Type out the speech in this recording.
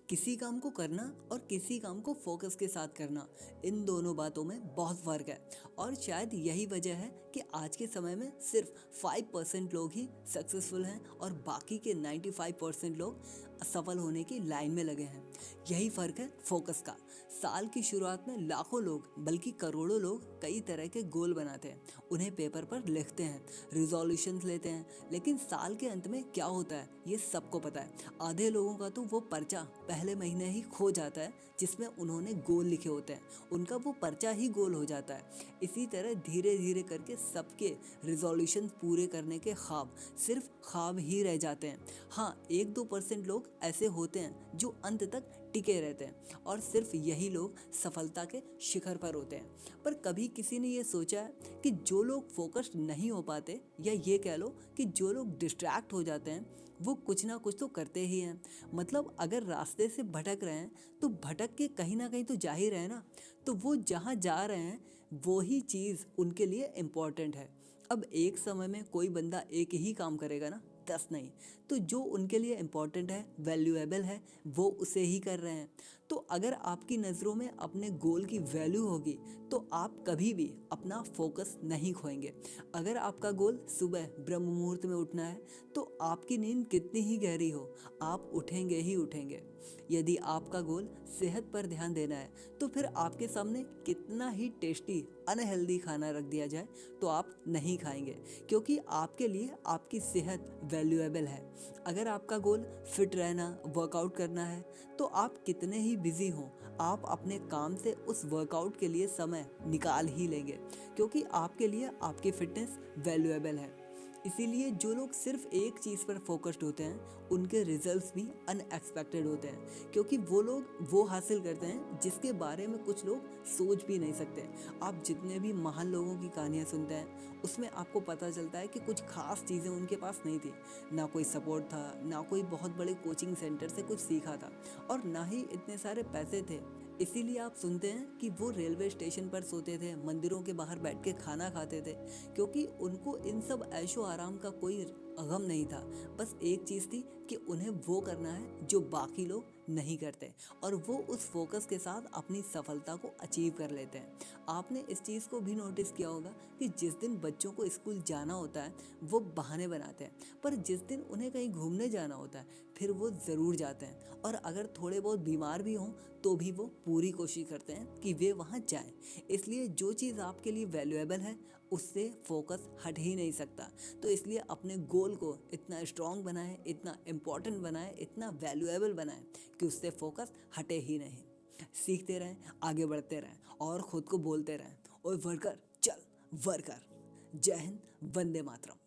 किसी काम को करना और किसी काम को फोकस के साथ करना, इन दोनों बातों में बहुत फ़र्क है। और शायद यही वजह है कि आज के समय में सिर्फ 5% लोग ही सक्सेसफुल हैं और बाकी के 95% लोग सफल होने की लाइन में लगे हैं। यही फ़र्क है फोकस का। साल की शुरुआत में लाखों लोग बल्कि करोड़ों लोग कई तरह के गोल बनाते हैं, उन्हें पेपर पर लिखते हैं, रिजोल्यूशंस लेते हैं, लेकिन साल के अंत में क्या होता है ये सबको पता है। आधे लोगों का तो वो पर्चा पहले महीने ही खो जाता है जिसमें उन्होंने गोल लिखे होते हैं, उनका वो पर्चा ही गोल हो जाता है। इसी तरह धीरे धीरे करके सबके रिजोल्यूशन पूरे करने के ख्वाब सिर्फ ख्वाब ही रह जाते हैं। हाँ, 1-2% लोग ऐसे होते हैं जो अंत तक टिके रहते हैं और सिर्फ यही लोग सफलता के शिखर पर होते हैं। पर कभी किसी ने ये सोचा है कि जो लोग फोकस्ड नहीं हो पाते, या ये कह लो कि जो लोग डिस्ट्रैक्ट हो जाते हैं, वो कुछ ना कुछ तो करते ही हैं। मतलब अगर रास्ते से भटक रहे हैं तो भटक के कहीं ना कहीं तो जा ही रहे हैं ना। तो वो जहाँ जा रहे हैं वो ही चीज़ उनके लिए इम्पॉर्टेंट है। अब एक समय में कोई बंदा एक ही काम करेगा ना, 10 नहीं। तो जो उनके लिए इम्पॉर्टेंट है, वैल्यूएबल है, वो उसे ही कर रहे हैं। तो अगर आपकी नज़रों में अपने गोल की वैल्यू होगी तो आप कभी भी अपना फोकस नहीं खोएंगे। अगर आपका गोल सुबह ब्रह्म मुहूर्त में उठना है तो आपकी नींद कितनी ही गहरी हो, आप उठेंगे ही उठेंगे। यदि आपका गोल सेहत पर ध्यान देना है तो फिर आपके सामने कितना ही टेस्टी अनहेल्दी खाना रख दिया जाए तो आप नहीं खाएंगे, क्योंकि आपके लिए आपकी सेहत वैल्यूएबल है। अगर आपका गोल फिट रहना, वर्कआउट करना है तो आप कितने ही बिजी हों, आप अपने काम से उस वर्कआउट के लिए समय निकाल ही लेंगे, क्योंकि आपके लिए आपकी फिटनेस वैल्यूएबल है। इसीलिए जो लोग सिर्फ एक चीज़ पर फोकस्ड होते हैं उनके रिजल्ट्स भी अनएक्सपेक्टेड होते हैं, क्योंकि वो लोग वो हासिल करते हैं जिसके बारे में कुछ लोग सोच भी नहीं सकते। आप जितने भी महान लोगों की कहानियाँ सुनते हैं उसमें आपको पता चलता है कि कुछ खास चीज़ें उनके पास नहीं थी। ना कोई सपोर्ट था, ना कोई बहुत बड़े कोचिंग सेंटर से कुछ सीखा था, और ना ही इतने सारे पैसे थे। इसीलिए आप सुनते हैं कि वो रेलवे स्टेशन पर सोते थे, मंदिरों के बाहर बैठ के खाना खाते थे, क्योंकि उनको इन सब ऐशो आराम का कोई गम नहीं था। बस एक चीज़ थी कि उन्हें वो करना है जो बाकी लोग नहीं करते, और वो उस फोकस के साथ अपनी सफलता को अचीव कर लेते हैं। आपने इस चीज़ को भी नोटिस किया होगा कि जिस दिन बच्चों को स्कूल जाना होता है वो बहाने बनाते हैं, पर जिस दिन उन्हें कहीं घूमने जाना होता है फिर वो ज़रूर जाते हैं, और अगर थोड़े बहुत बीमार भी हों तो भी वो पूरी कोशिश करते हैं कि वे वहाँ जाएं। इसलिए जो चीज़ आपके लिए वैल्यूएबल है उससे फोकस हट ही नहीं सकता। तो इसलिए अपने गोल को इतना स्ट्रॉन्ग बनाएं, इतना इम्पोर्टेंट बनाएं, इतना वैल्यूएबल बनाएं कि उससे फोकस हटे ही नहीं। सीखते रहें, आगे बढ़ते रहें और ख़ुद को बोलते रहें, ओए वर्कर चल वर्कर। जय हिंद, वंदे मातरम।